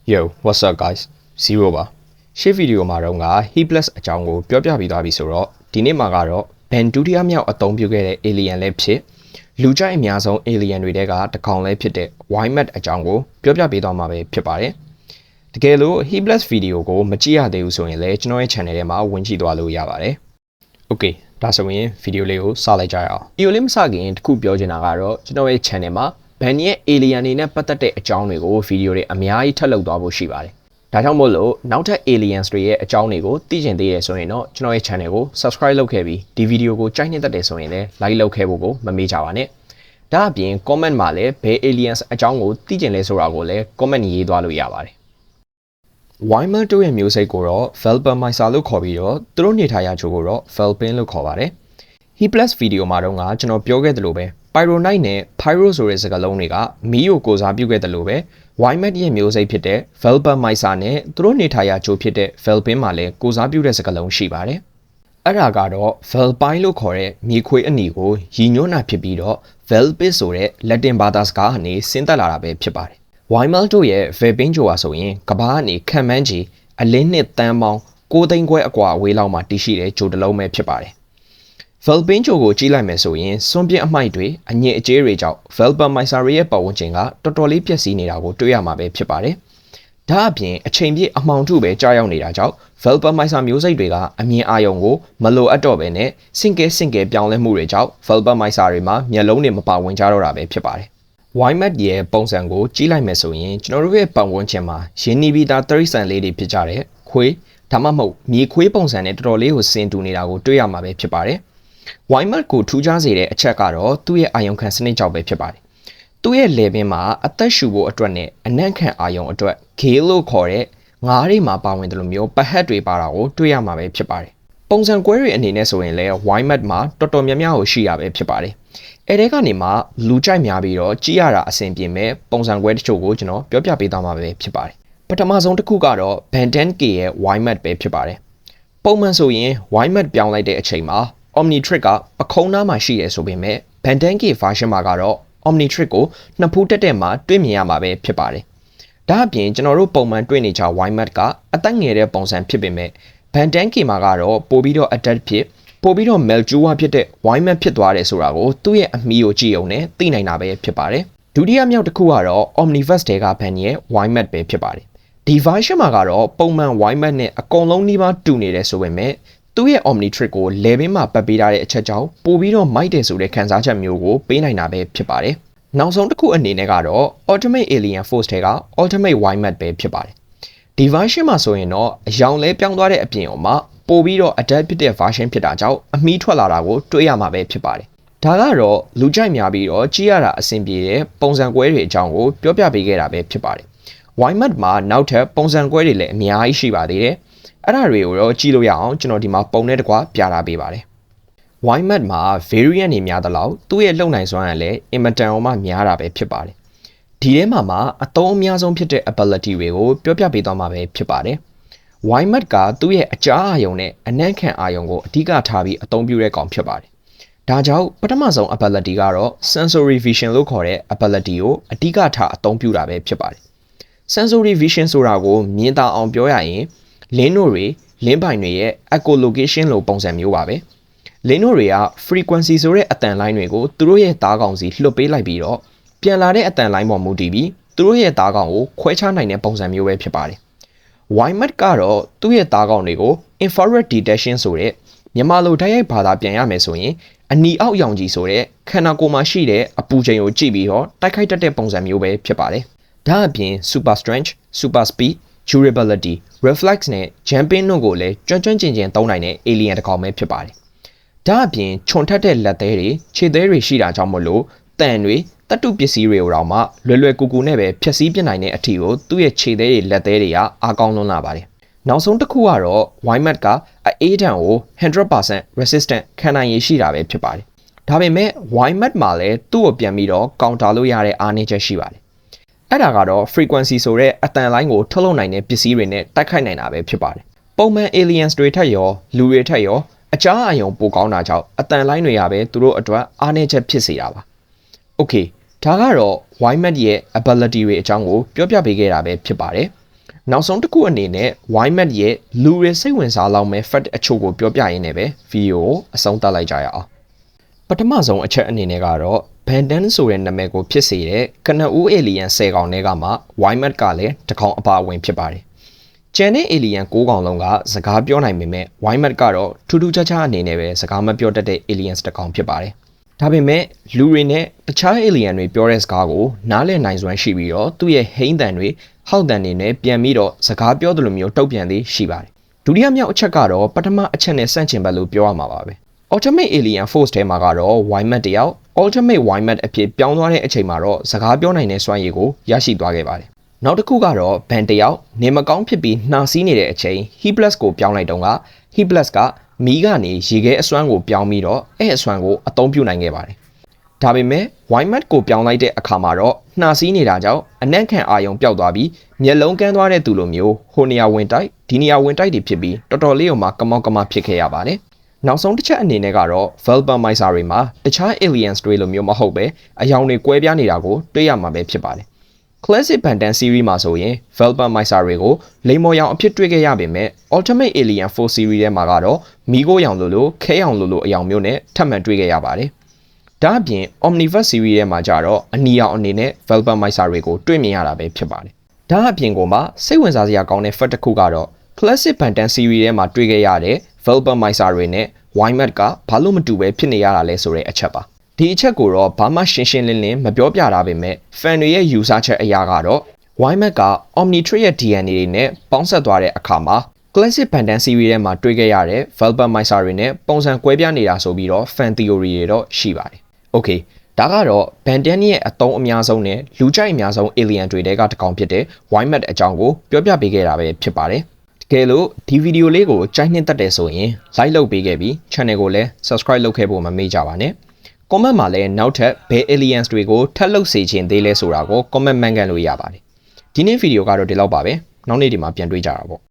Yo, what's up guys? Zero ပါရှေ့ဗီဒီယိုမှာတော့Heatless အကြောင်းကိုပြောပြပြီးသွားပြီဆိုတော့ဒီနေ့မှာကတော့ဘန်ဒုတိယမြောက်အသုံးပြုခဲ့တဲ့ alien လည်းဖြစ်လူကြိုက်အများဆုံး alien တွေတဲကတစ်ကောင်လည်းဖြစ်တဲ့ Wymet အကြောင်းကိုပြောပြပေးသွားမှာပဲဖြစ်ပါတယ်တကယ်လို့ Heatless ဗီဒီယိုကိုမကြည့်ရသေးဘူးဆိုရင်လည်းကျွန်တော်ရဲ့ channel ထဲမှာဝင်ကြည့်သွားလို့ရပါတယ် Okay ဒါဆိုရင်ဗီဒီယိုလေးကိုစလိုက်ကြရအောင်ဗီဒီယိုလေးမစခင်တခုပြောချင်တာကတော့ကျွန်တော်ရဲ့ channel မှာဘန်ရဲ့ alien တွေနဲ့ပတ်သက်တဲ့အကြောင်းတွေကိုဗီဒီယိုတွေအများကြီးထပ်လုပ်သွားဖို့ရှိပါတယ်ဒါကြောင့်မို့လို့နောက်ထပ် aliens တွေရဲ့အကြောင်းတွေကိုသိချင်သေးရဆိုရင်တော့ကျွန်တော်ရဲ့ channel ကို subscribe လုပ်ခဲ့ပြီးဒီဗီဒီယိုကိုကြိုက်နေတတ်တယ်ဆိုရင်လည်း like လုပ်ခဲ့ဖို့ကိုမမေ့ကြပါနဲ့ဒါအပြင် comment မှာလည်းဘယ် aliens အကြောင်းကိုသိချင်လဲဆိုတာကိုလည်း comment ရေးသွားလို့ရပါတယ် Wymet တို့ရဲ့မျိုးစိတ်ကိုတော့ Velpermysa လို့ခေါ်ပြီးတော့သူတို့နေထိုင်ရာချို့ကိုတော့ Velpin လို့ခေါ်ပါတယ် Heatless ဗီဒီယိုမှာတော့ကျွန်တော်ပြောခဲ့သလိုပဲ Pyronite နဲ့ Pyro ဆိုတဲ့စကားလုံးတွေကမီးကိုကိုစားပြုခဲ့တယ်လို့ပဲ Wymet ရဲ့မျိုးစိတ်ဖြစ်တဲ့ Velpermysa နဲ့သူတို့နေထိုင်ရာချို့ဖြစ်တဲ့ Velpin မှာလည်းကိုစားပြုတဲ့စကားလုံးရှိပါတယ်အဲ့ဒါကတော့ Velpine လို့ခေါ်တဲ့မြေခွေအနီကိုရည်ညွှန်းတာဖြစ်ပြီးတော့ Velpis ဆိုတဲ့ Latin ဘာသာစကားကနေဆင်းသက်လာတာပဲဖြစ်ပါတယ် Wymet တို့ရဲ့ Velpin ဂျိုဟာဆိုရင်ကဘာကနေခံမှန်းချီအလင်းနှစ်တန်းပေါင်း6သိန်းခွဲအကွာအဝေးလောက်မှာတည်ရှိတဲ့ဂျိုတစ်လုံးပဲဖြစ်ပါတယ် Velpin ဂျိုကိုကြည့်လိုက်မယ်ဆိုရင်စွန့်ပစ်အမိုက်တွေအညစ်အကြေးတွေကြောင့် Velpermysa ရဲ့ပတ်ဝန်းကျင်ကတော်တော်လေးပျက်စီးနေတာကိုတွေ့ရမှာပဲဖြစ်ပါတယ်ဒါအပြင်အချိန်ပြည့်အမှောင်ထုပဲကြားရောက်နေတာကြောင့် Velpermysa မျိုးစိတ်တွေကအမြင်အာရုံကိုမလိုအပ်တော့ဘဲနဲ့စင်ကဲပြောင်းလဲမှုတွေကြောင့် Velpermysa တွေမှာမျက်လုံးတွေမပါဝင်ကြတော့တာပဲဖြစ်ပါတယ် Wymet ရဲ့ပုံစံကိုကြည့်လိုက်မယ်ဆိုရင်ကျွန်တော်တို့ရဲ့ပတ်ဝန်းကျင်မှာရင်းနှီးပြီးသားတိရစ္ဆာန်လေးတွေဖြစ်ကြတဲ့ခွေးဒါမှမဟုတ်မြေခွေးပုံစံနဲ့တော်တော်လေးကိုဆင်တူနေတာကိုတွေ့ရမှာပဲဖြစ်ပါတယ် Wymet ကိုထူးခြားစေတဲ့အချက်ကတော့သူ့ရဲ့အာယုံခံစနစ်ကြောင့်ပဲဖြစ်ပါတယ်သူ့ရဲ့လေပင်မှာအသက်ရှူဖို့အတွက်နဲ့အနံ့ခံအာယုံအတွက် gale လို့ခေါ်တဲ့ငါးတွေမှာပါဝင်တယ်လို့မျိုးပဟက်တွေပါတာကိုတွေ့ရမှာပဲဖြစ်ပါတယ်ပုံစံကွဲတွေအနေနဲ့ဆိုရင်လည်း Wymet မှာတော်တော်များများကိုရှိရပဲဖြစ်ပါတယ်အဲဒီကနေမှလူကြိုက်များပြီးတော့ကြည့်ရတာအဆင်ပြေမဲ့ပုံစံကွဲတချို့ကိုကျွန်တော်ပြောပြပေးသွားမှာပဲဖြစ်ပါတယ်ပထမဆုံးတစ်ခုကတော့ Band10K ရဲ့ Wymet ပဲဖြစ်ပါတယ်ပုံမှန်ဆိုရင် Wymet ပြောင်းလိုက်တဲ့အချိန်မှာ Omnitrick ကပခုံးနားမှာရှိရဆိုပေမဲ့ Band10K version မှာကတော့ Omnitrick ကိုနှစ်ဖူးတက်မှာတွေ့မြင်ရမှာပဲဖြစ်ပါတယ်ဒါအပြင်ကျွန်တော်တို့ပုံမှန်တွေ့နေကြ Wymet ကအသက်ငယ်တဲ့ပုံစံဖြစ်ပေမဲ့ Band10K မှာကတော့ပိုပြီးတော့ adapt ဖြစ်ပိုပြီးတော့ Meljua ဖြစ်တဲ့ Wymet ဖြစ်သွားတယ်ဆိုတာကိုသူ့ရဲ့အမီကိုကြည့်အောင်နဲ့သိနိုင်တာပဲဖြစ်ပါတယ်ဒုတိယမြောက်တစ်ခုကတော့ Omniverse တဲက Band ရဲ့ Wymet ပဲဖြစ်ပါတယ်ဒီ version မှာကတော့ပုံမှန် Wymet နဲ့အကုန်လုံးနီးပါးတူနေတယ်ဆိုပေမဲ့သူ့ရဲ့ Omnitrick ကို level မှာပတ်ပေးထားတဲ့အချက်ကြောင့်ပိုပြီးတော့မိုက်တယ်ဆိုတဲ့ခံစားချက်မျိုးကိုပေးနိုင်တာပဲဖြစ်ပါတယ်နောက်ဆုံးတစ်ခုအနေနဲ့ကတော့ Ultimate Alien Force ထဲက Ultimate Wymet ပဲဖြစ်ပါတယ်ဒီ version မှာဆိုရင်တော့အယောင်လဲပြောင်းသွားတဲ့အပြင်မှာပိုပြီးတော့ adapt ဖြစ်တဲ့ version ဖြစ်တာကြောင့်အမီးထွက်လာတာကိုတွေ့ရမှာပဲဖြစ်ပါတယ်ဒါကတော့လူကြိုက်များပြီးတော့ကြည့်ရတာအဆင်ပြေတဲ့ပုံစံကွဲတွေအကြောင်းကိုပြောပြပေးခဲ့တာပဲဖြစ်ပါတယ် Wymet မှာနောက်ထပ်ပုံစံကွဲတွေလည်းအများကြီးရှိပါသေးတယ်အဲ့ဒါတွေကိုတော့ကြည့်လို့ရအောင်ကျွန်တော်ဒီမှာပုံနဲ့တကွပြထားပေးပါတယ် Wymet မှာ variant တွေများသလောက်သူ့ရဲ့လုံနိုင်စွမ်းကလည်းအင်မတန်အောင်မှများတာပဲဖြစ်ပါတယ်ဒီထဲမှာအသုံးအများဆုံးဖြစ်တဲ့ ability တွေကိုပြောပြပေးသွားမှာပဲဖြစ်ပါတယ် Wymet ကသူ့ရဲ့အကြားအာရုံနဲ့အနံ့ခံအာရုံကိုအဓိကထားပြီးအသုံးပြုတဲ့ကောင်ဖြစ်ပါတယ်ဒါကြောင့်ပထမဆုံး ability ကတော့ sensory vision လို့ခေါ်တဲ့ ability ကိုအဓိကထားအသုံးပြုတာပဲဖြစ်ပါတယ် sensory vision ဆိုတာကိုမြင်သာအောင်ပြောရရင်လင်းတို့တွေလင်းပိုင်တွေရဲ့ echolocation လို့ပုံစံမျိုးပါပဲလင်းတို့တွေက frequency ဆိုတဲ့အသံလိုင်းတွေကိုသူတို့ရဲ့သားကောင်စီလွှတ်ပေးလိုက်ပြီးတော့ပြန်လာတဲ့အသံလိုင်းပေါ်မူတည်ပြီးသူတို့ရဲ့သားကောင်ကိုခွဲခြားနိုင်တဲ့ပုံစံမျိုးပဲဖြစ်ပါတယ် Wymet ကတော့သူ့ရဲ့သားကောင်တွေကို infrared detection ဆိုတဲ့မြန်မာလိုတိုက်ရိုက်ဘာသာပြန်ရမယ်ဆိုရင်အနီအောက်ရောင်ခြည်ဆိုတဲ့ခန္ဓာကိုယ်မှာရှိတဲ့အပူချိန်ကိုကြည့်ပြီးတော့တိုက်ခိုက်တတ်တဲ့ပုံစံမျိုးပဲဖြစ်ပါတယ်ဒါအပြင် super strength super speed durability reflex နဲ့ jumping တို့ကိုလည်းကျွမ်းကျင်သုံးနိုင်တဲ့ alien တစ်ကောင်ပဲဖြစ်ပါတယ်ဒါအပြင်ခြုံထက်တဲ့လက်သေးတွေခြေသေးတွေရှိတာကြောင့်မလို့တန်တွေတတုပစ္စည်းတွေကိုတော့မှလွယ်ကူကူနဲ့ပဲဖျက်ဆီးပြနိုင်တဲ့အထီကိုသူ့ရဲ့ခြေသေးတွေလက်သေးတွေကအားကောင်းလွန်းလာပါတယ်နောက်ဆုံးတစ်ခုကတော့ Wymet ကအေးတံကို 100% resistant ခံနိုင်ရည်ရှိတာပဲဖြစ်ပါတယ်ဒါပေမဲ့ Wymet မှာလည်းသူ့ကိုပြန်ပြီးတော့ counter လို့ရတဲ့အားနည်းချက်ရှိပါတယ်အဲ့ဒါကတော့ frequency ဆိုတဲ့အတန်လိုင်းကိုထုတ်လုပ်နိုင်တဲ့ပစ္စည်းတွေနဲ့တိုက်ခိုက်နိုင်တာပဲဖြစ်ပါတယ်ပုံမှန် aliens တွေထက်ရောလူတွေထက်ရောအကြားအာရုံပိုကောင်းတာကြောင့်အတန်လိုင်းတွေရပဲသူတို့အတွက်အားနည်းချက်ဖြစ်စေတာပါ Okay ဒါကတော့ Wymet ရဲ့ ability တွေအကြောင်းကိုပြောပြပေးခဲ့တာပဲဖြစ်ပါတယ် နောက်ဆုံးတစ်ခုအနေနဲ့ YMAT ရဲ့လူတွေစိတ်ဝင်စားလောက်မဲ့ fact အချို့ကိုပြောပြရင်းနဲ့ပဲဗီဒီယိုကိုအဆုံးသတ်လိုက်ကြရအောင်ပထမဆုံးအချက်အနေနဲ့ကတော့ Bandan ဆိုတဲ့နာမည်ကိုဖြစ်စေတဲ့ကနဦး alien 10ကောင်ထဲကမှ YMAT ကလည်းတစ်ကောင်အပါအဝင်ဖြစ်ပါတယ်ကျန်တဲ့ alien 9ကောင်လုံးကစကားပြောနိုင်ပေမဲ့ YMAT ကတော့ထူးထူးခြားခြားအနေနဲ့ပဲစကားမပြောတတ်တဲ့ aliens တစ်ကောင်ဖြစ်ပါတယ်ဒါပေမဲ့လူတွေနဲ့တခြား alien တွေပြောတဲ့စကားကိုနားလည်နိုင်စွမ်းရှိပြီးတော့သူ့ရဲ့ဟိန်းတန်တွေဟောက်တန်တွေနဲ့ပြန်ပြီးတော့စကားပြောသလိုမျိုးတုတ်ပြန်သေးရှိပါတယ်ဒုတိယမြောက်အချက်ကတော့ပထမအချက်နဲ့ဆန့်ကျင်ဘက်လို့ပြောရမှာပါပဲ Ultimate Alien Force ထဲမှာကတော့ YMAT တယောက် Ultimate YMAT အဖြစ်ပြောင်းသွားတဲ့အချိန်မှာတော့စကားပြောနိုင်တဲ့စွမ်းရည်ကိုရရှိသွားခဲ့ပါတယ်နောက်တစ်ခုကတော့ Ban တယောက်နေမကောင်းဖြစ်ပြီးနှာစီးနေတဲ့အချိန် He+ ကိုပြောင်းလိုက်တော့က He+ ကမီးကနေရေခဲအစွမ်းကိုပြောင်းပြီးတော့အဲ့အစွမ်းကိုအသုံးပြုနိုင်ခဲ့ပါတယ်ဒါပေမဲ့ YMAT ကိုပြောင်းလိုက်တဲ့အခါမှာတော့နှာစီးနေတာကြောင့်အနံ့ခံအာရုံပျောက်သွားပြီးမျက်လုံးကန်းသွားတဲ့သူလိုမျိုးဟိုနေရာဝင်တိုက်ဒီနေရာဝင်တိုက်တွေဖြစ်ပြီးတော်တော်လေးကိုမှကမောက်ကမဖြစ်ခဲ့ရပါတယ်နောက်ဆုံးတစ်ချက်အနေနဲ့ကတော့ Velpamizer တွေမှာတခြား aliens တွေလိုမျိုးမဟုတ်ပဲအယောင်တွေကွဲပြားနေတာကိုတွေ့ရမှာပဲဖြစ်ပါတယ် Classic Bandan series မှာဆိုရင် Velpamizer တွေကိုလိမ်မော်ရောင်အဖြစ်တွေ့ခဲ့ရပေမဲ့ Ultimate Alien Force series ထဲမှာကတော့မီးခိုးရောင်လိုခဲရောင်လိုအယောင်မျိုးနဲ့ထပ်မံတွေ့ခဲ့ရပါတယ်ဒါအပြင် Omniverse series ထဲမှာကြတော့အနီရောင်အနေနဲ့ Velpamizer တွေကိုတွေ့မြင်ရတာပဲဖြစ်ပါတယ်ဒါအပြင်ကိုမှစိတ်ဝင်စားစရာကောင်းတဲ့ fact တစ်ခုကတော့ Classic Bandan series ထဲမှာတွေ့ခဲ့ရတဲ့ Velpamizer တွေနဲ့ YMAT ကဘာလို့မတူပဲဖြစ်နေရတာလဲဆိုတဲ့အချက်ပါဒီအချက်ကိုတော့ဘာမှရှင်းရှင်းလင်းလင်းမပြောပြတာပေမဲ့ fan တွေရဲ့ယူဆချက်အရာကတော့ YMAT က Omnitrix ရဲ့ DNA တွေနဲ့ပေါင်းဆက်သွားတဲ့အခါမှာ Classic Bandan series ထဲမှာတွေ့ခဲ့ရတဲ့ Velpamizer တွေနဲ့ပုံစံကွဲပြားနေတာဆိုပြီးတော့ fan theory တွေတော့ရှိပါတယ်။ Okay ဒါကတော့ Bandan ရဲ့အသုံးအများဆုံးနဲ့လူကြိုက်အများဆုံး alien တွေထဲကတစ်ကောင်ဖြစ်တဲ့ YMAT အကြောင်းကိုပြောပြပေးခဲ့တာပဲဖြစ်ပါတယ်။တကယ်လို့ဒီဗီဒီယိုလေးကိုကြိုက်နှစ်သက်တယ်ဆိုရင် like လုပ်ပေးခဲ့ပြီး channel ကိုလည်း subscribe လုပ်ခဲ့ဖို့မမေ့ကြပါနဲ့။ comment မှာလည်းနောက်ထပ်ဘယ် aliens တွေကိုထပ်လုပ်စေချင်သေးလဲဆိုတာကို comment မှန်ကန်လို့ရပါတယ်။ဒီနေ့ဗီဒီယိုကတော့ဒီလောက်ပါပဲ။နောက်နေ့ဒီမှာပြန်တွေ့ကြတာပေါ့။